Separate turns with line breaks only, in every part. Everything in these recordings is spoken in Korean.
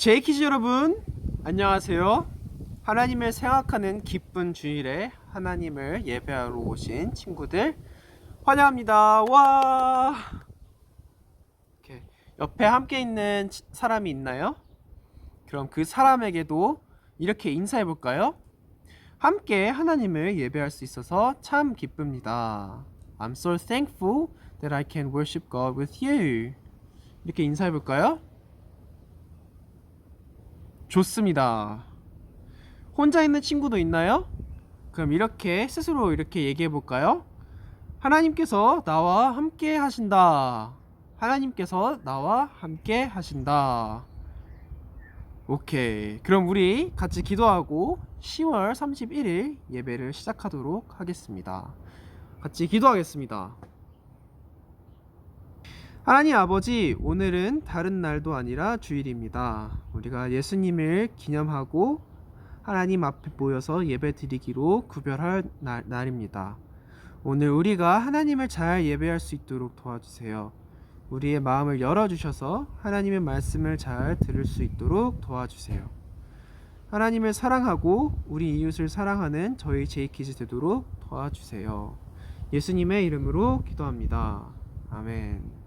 제이키즈 여러분, 안녕하세요. 하나님을 생각하는 기쁜 주일에 하나님을 예배하러 오신 친구들 환영합니다. 와! 이렇게 옆에 함께 있는 사람이 있나요? 그럼 그 사람에게도 이렇게 인사해 볼까요? 함께 하나님을 예배할 수 있어서 참 기쁩니다. I'm so thankful that I can worship God with you. 이렇게 인사해 볼까요? 좋습니다. 혼자 있는 친구도 있나요? 그럼 이렇게 스스로 이렇게 얘기해 볼까요? 하나님께서 나와 함께 하신다. 하나님께서 나와 함께 하신다. 오케이. 그럼 우리 같이 기도하고 10월 31일 예배를 시작하도록 하겠습니다. 같이 기도하겠습니다. 하나님 아버지, 오늘은 다른 날도 아니라 주일입니다. 우리가 예수님을 기념하고 하나님 앞에 모여서 예배 드리기로 구별할 날입니다. 오늘 우리가 하나님을 잘 예배할 수 있도록 도와주세요. 우리의 마음을 열어주셔서 하나님의 말씀을 잘 들을 수 있도록 도와주세요. 하나님을 사랑하고 우리 이웃을 사랑하는 저희 제이키즈 되도록 도와주세요. 예수님의 이름으로 기도합니다. 아멘.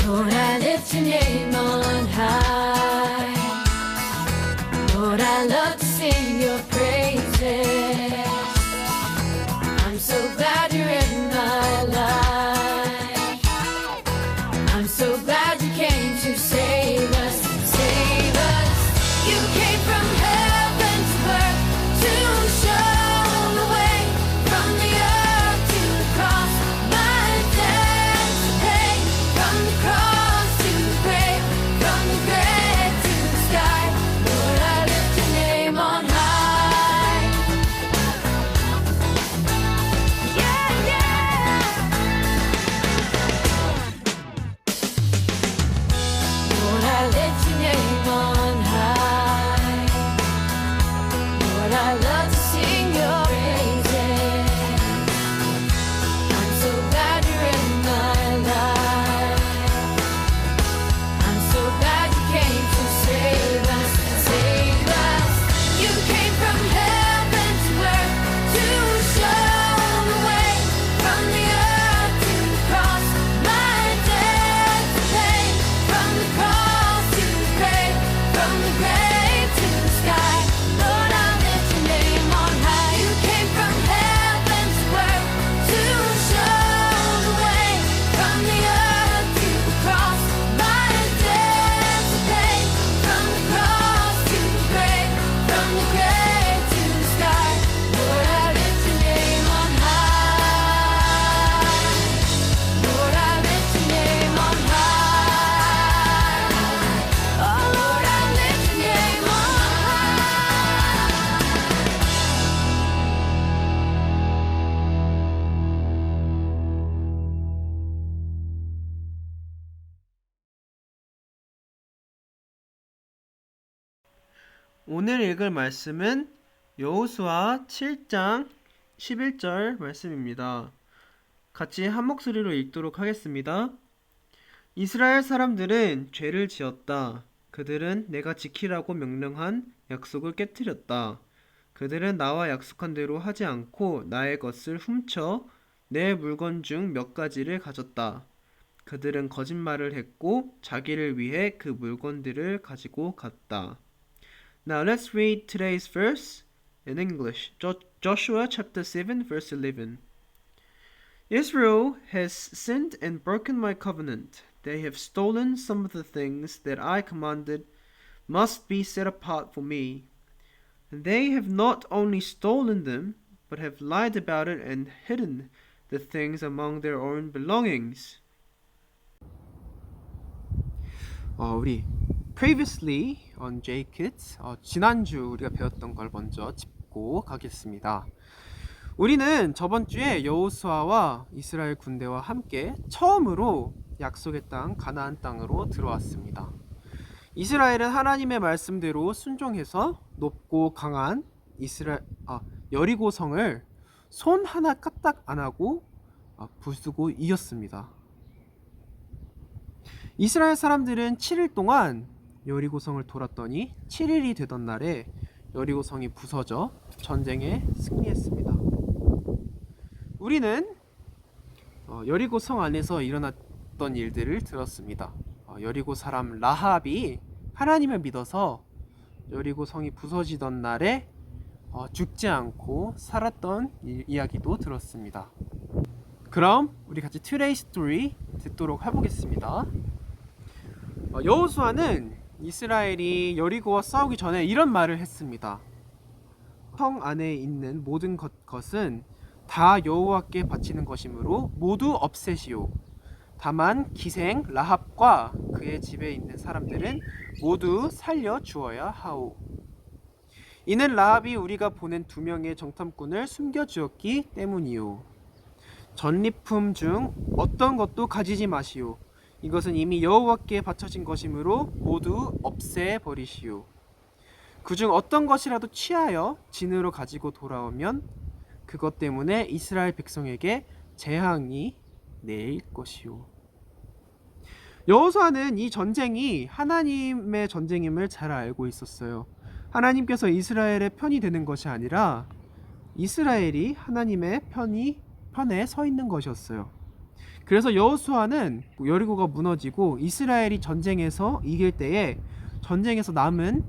Lord, I lift your name on high. Lord, I love to sing your praises. I'm so glad you're in my life. I'm so glad you came to save us, save us. You came from heaven to earth to show the way, from the earth to the cross, my debt to pay, from the cross to the grave.
오늘 읽을 말씀은 여호수아 7장 11절 말씀입니다. 같이 한 목소리로 읽도록 하겠습니다. 이스라엘 사람들은 죄를 지었다. 그들은 내가 지키라고 명령한 약속을 깨뜨렸다. 그들은 나와 약속한 대로 하지 않고 나의 것을 훔쳐 내 물건 중 몇 가지를 가졌다. 그들은 거짓말을 했고 자기를 위해 그 물건들을 가지고 갔다. Now let's read today's verse in English. Joshua chapter 7 verse 11. Israel has sinned and broken my covenant. They have stolen some of the things that I commanded must be set apart for me. They have not only stolen them, but have lied about it and hidden the things among their own belongings. 우리 previously on J-Kids 지난주 우리가 배웠던 걸 먼저 짚고 가겠습니다. 우리는 저번 주에 여호수아와 이스라엘 군대와 함께 처음으로 약속의 땅 가나안 땅으로 들어왔습니다. 이스라엘은 하나님의 말씀대로 순종해서 높고 강한 여리고 성을 손 하나 까딱 안 하고 부수고 이겼습니다. 이스라엘 사람들은 7일 동안 여리고 성을 돌았더니 7일이 되던 날에 여리고 성이 부서져 전쟁에 승리했습니다. 우리는 여리고 성 안에서 일어났던 일들을 들었습니다. 여리고 사람 라합이 하나님을 믿어서 여리고 성이 부서지던 날에 죽지 않고 살았던 이야기도 들었습니다. 그럼 우리 같이 Today's Story 듣도록 해보겠습니다. 여호수아는 이스라엘이 여리고와 싸우기 전에 이런 말을 했습니다. 성 안에 있는 모든 것은 다 여호와께 바치는 것이므로 모두 없애시오. 다만 기생 라합과 그의 집에 있는 사람들은 모두 살려 주어야 하오. 이는 라합이 우리가 보낸 2명의 정탐꾼을 숨겨주었기 때문이오. 전리품 중 어떤 것도 가지지 마시오. 이것은 이미 여호와께 바쳐진 것이므로 모두 없애버리시오. 그중 어떤 것이라도 취하여 진으로 가지고 돌아오면 그것 때문에 이스라엘 백성에게 재앙이 내릴 것이오. 여호수아는 이 전쟁이 하나님의 전쟁임을 잘 알고 있었어요. 하나님께서 이스라엘의 편이 되는 것이 아니라 이스라엘이 하나님의 편에 서 있는 것이었어요. 그래서 여호수아는 여리고가 무너지고 이스라엘이 전쟁에서 이길 때에 전쟁에서 남은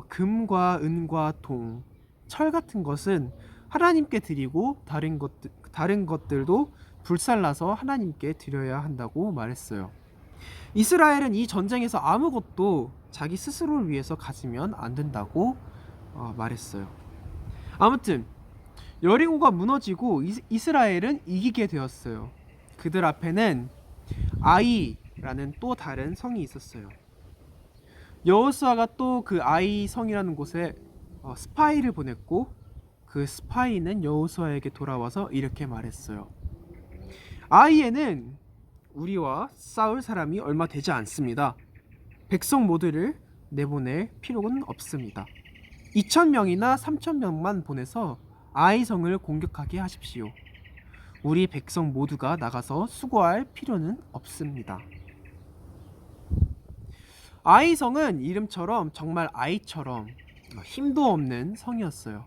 금과 은과 동, 철 같은 것은 하나님께 드리고 다른 것들도 불살라서 하나님께 드려야 한다고 말했어요. 이스라엘은 이 전쟁에서 아무것도 자기 스스로를 위해서 가지면 안 된다고 말했어요. 아무튼 여리고가 무너지고 이스라엘은 이기게 되었어요. 그들 앞에는 아이라는 또 다른 성이 있었어요. 여호수아가 또 그 아이 성이라는 곳에 스파이를 보냈고 그 스파이는 여호수아에게 돌아와서 이렇게 말했어요. 아이에는 우리와 싸울 사람이 얼마 되지 않습니다. 백성 모두를 내보낼 필요는 없습니다. 2,000명이나 3,000명만 보내서 아이 성을 공격하게 하십시오. 우리 백성 모두가 나가서 수고할 필요는 없습니다. 아이 성은 이름처럼 정말 아이처럼 힘도 없는 성이었어요.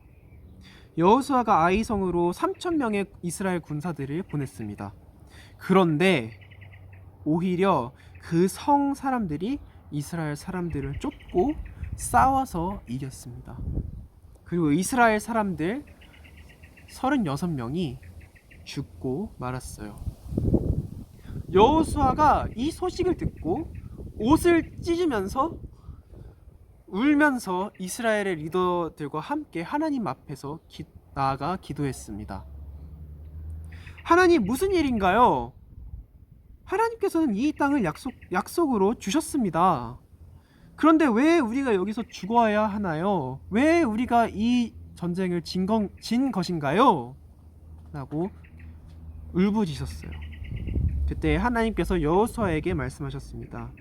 여호수아가 아이 성으로 3,000명의 이스라엘 군사들을 보냈습니다. 그런데 오히려 그 성 사람들이 이스라엘 사람들을 쫓고 싸워서 이겼습니다. 그리고 이스라엘 사람들 36명이 죽고 말았어요. 여호수아가 이 소식을 듣고 옷을 찢으면서 울면서 이스라엘의 리더들과 함께 하나님 앞에서 나아가 기도했습니다. 하나님, 무슨 일인가요? 하나님께서는 이 땅을 약속으로 주셨습니다. 그런데 왜 우리가 여기서 죽어야 하나요? 왜 우리가 이 전쟁을 진 것인가요? 라고 울부짖었어요. 그때 하나님께서 여호수아에게 말씀하셨습니다.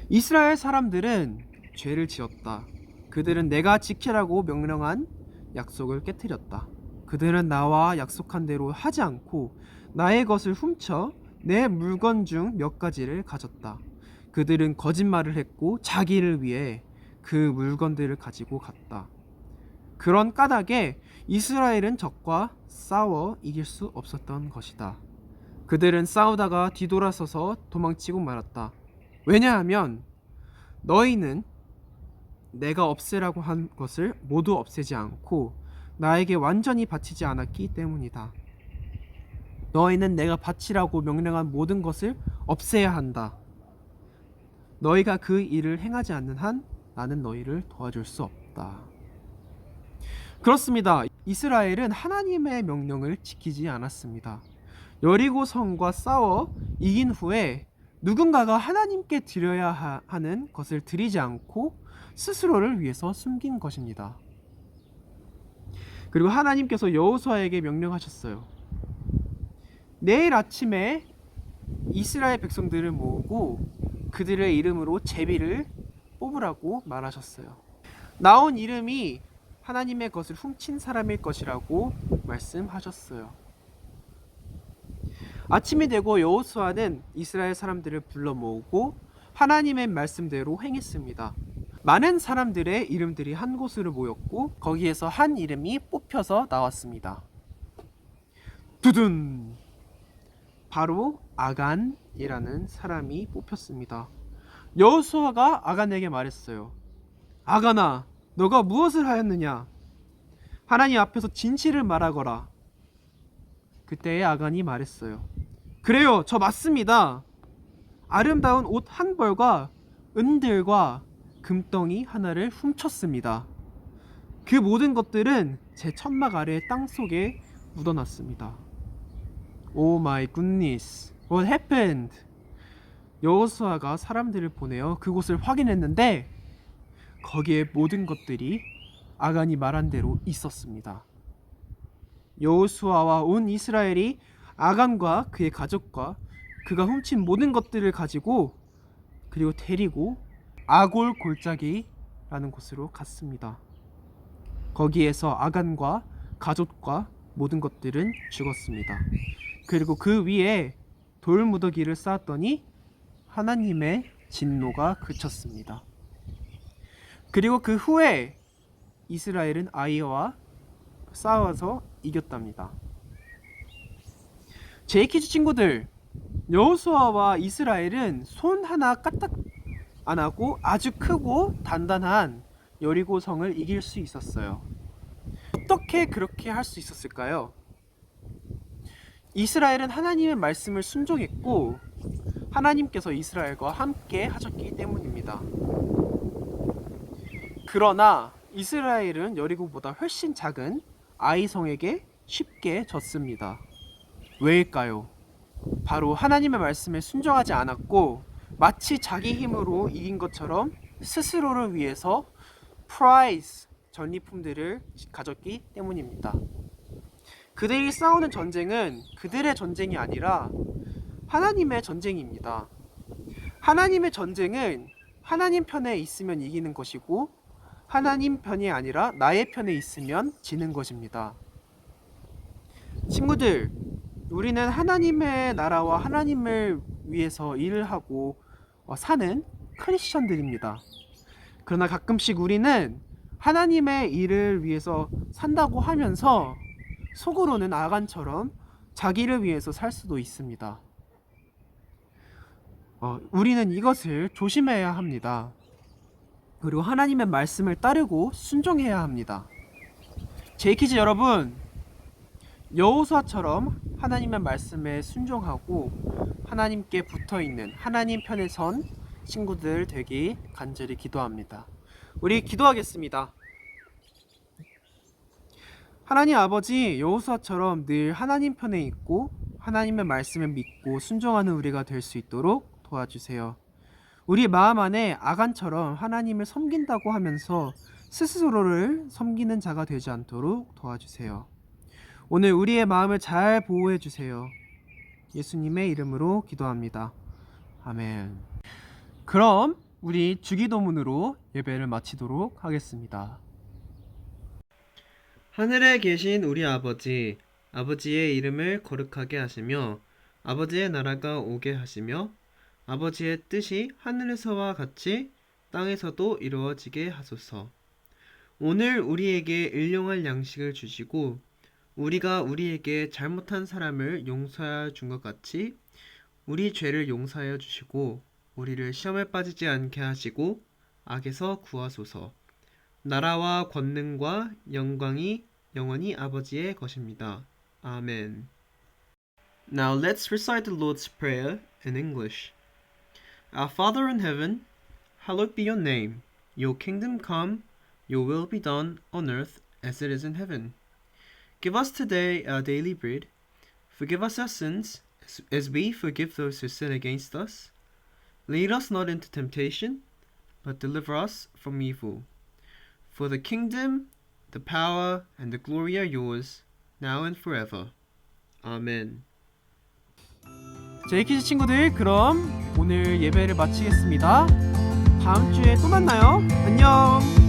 이스라엘 사람들은 죄를 지었다. 그들은 내가 지키라고 명령한 약속을 깨뜨렸다. 그들은 나와 약속한 대로 하지 않고 나의 것을 훔쳐 내 물건 중 몇 가지를 가졌다. 그들은 거짓말을 했고 자기를 위해 그 물건들을 가지고 갔다. 그런 까닭에 이스라엘은 적과 싸워 이길 수 없었던 것이다. 그들은 싸우다가 뒤돌아서서 도망치고 말았다. 왜냐하면 너희는 내가 없애라고 한 것을 모두 없애지 않고 나에게 완전히 바치지 않았기 때문이다. 너희는 내가 바치라고 명령한 모든 것을 없애야 한다. 너희가 그 일을 행하지 않는 한 나는 너희를 도와줄 수 없다. 그렇습니다. 이스라엘은 하나님의 명령을 지키지 않았습니다. 여리고 성과 싸워 이긴 후에 누군가가 하나님께 드려야 하는 것을 드리지 않고 스스로를 위해서 숨긴 것입니다. 그리고 하나님께서 여호수아에게 명령하셨어요. 내일 아침에 이스라엘 백성들을 모으고 그들의 이름으로 제비를 뽑으라고 말하셨어요. 나온 이름이 하나님의 것을 훔친 사람일 것이라고 말씀하셨어요. 아침이 되고 여호수아는 이스라엘 사람들을 불러 모으고 하나님의 말씀대로 행했습니다. 많은 사람들의 이름들이 한 곳으로 모였고 거기에서 한 이름이 뽑혀서 나왔습니다. 두둔! 바로 아간이라는 사람이 뽑혔습니다. 여호수아가 아간에게 말했어요. 아간아, 너가 무엇을 하였느냐? 하나님 앞에서 진실을 말하거라. 그때에 아간이 말했어요. 그래요, 저 맞습니다. 아름다운 옷 한 벌과 은들과 금덩이 하나를 훔쳤습니다. 그 모든 것들은 제 천막 아래 땅속에 묻어놨습니다. Oh my goodness, what happened? 여호수아가 사람들을 보내어 그곳을 확인했는데 거기에 모든 것들이 아간이 말한 대로 있었습니다. 여호수아와 온 이스라엘이 아간과 그의 가족과 그가 훔친 모든 것들을 가지고 그리고 데리고 아골 골짜기라는 곳으로 갔습니다. 거기에서 아간과 가족과 모든 것들은 죽었습니다. 그리고 그 위에 돌무더기를 쌓았더니 하나님의 진노가 그쳤습니다. 그리고 그 후에 이스라엘은 아이와 싸워서 이겼답니다. 제이키즈 친구들, 여호수아와 이스라엘은 손 하나 까딱 안 하고 아주 크고 단단한 여리고성을 이길 수 있었어요. 어떻게 그렇게 할 수 있었을까요? 이스라엘은 하나님의 말씀을 순종했고 하나님께서 이스라엘과 함께 하셨기 때문입니다. 그러나 이스라엘은 여리고보다 훨씬 작은 아이성에게 쉽게 졌습니다. 왜일까요? 바로 하나님의 말씀에 순종하지 않았고 마치 자기 힘으로 이긴 것처럼 스스로를 위해서 프라이즈, 전리품들을 가졌기 때문입니다. 그들이 싸우는 전쟁은 그들의 전쟁이 아니라 하나님의 전쟁입니다. 하나님의 전쟁은 하나님 편에 있으면 이기는 것이고 하나님 편이 아니라 나의 편에 있으면 지는 것입니다. 친구들, 우리는 하나님의 나라와 하나님을 위해서 일을 하고 사는 크리스천들입니다. 그러나 가끔씩 우리는 하나님의 일을 위해서 산다고 하면서 속으로는 아간처럼 자기를 위해서 살 수도 있습니다. 우리는 이것을 조심해야 합니다. 그리고 하나님의 말씀을 따르고 순종해야 합니다. 제이키즈 여러분, 여호수아처럼 하나님의 말씀에 순종하고 하나님께 붙어있는 하나님 편에 선 친구들 되기 간절히 기도합니다. 우리 기도하겠습니다. 하나님 아버지, 여호수아처럼 늘 하나님 편에 있고 하나님의 말씀을 믿고 순종하는 우리가 될 수 있도록 도와주세요. 우리 마음 안에 아간처럼 하나님을 섬긴다고 하면서 스스로를 섬기는 자가 되지 않도록 도와주세요. 오늘 우리의 마음을 잘 보호해 주세요. 예수님의 이름으로 기도합니다. 아멘. 그럼 우리 주기도문으로 예배를 마치도록 하겠습니다. 하늘에 계신 우리 아버지, 아버지의 이름을 거룩하게 하시며 아버지의 나라가 오게 하시며 아버지의 뜻이 하늘에서와 같이 땅에서도 이루어지게 하소서. 오늘 우리에게 일용할 양식을 주시고 우리가 우리에게 잘못한 사람을 용서하여 준 것 같이 우리 죄를 용서하여 주시고 우리를 시험에 빠지지 않게 하시고 악에서 구하소서. 나라와 권능과 영광이 영원히 아버지의 것입니다. 아멘. Now let's recite the Lord's Prayer in English. Our Father in heaven, hallowed be your name. Your kingdom come, your will be done on earth as it is in heaven. Give us today our daily bread. Forgive us our sins as we forgive those who sin against us. Lead us not into temptation, but deliver us from evil. For the kingdom, the power, and the glory are yours, now and forever. Amen. 제이키즈 친구들, 그럼 오늘 예배를 마치겠습니다. 다음 주에 또 만나요. 안녕.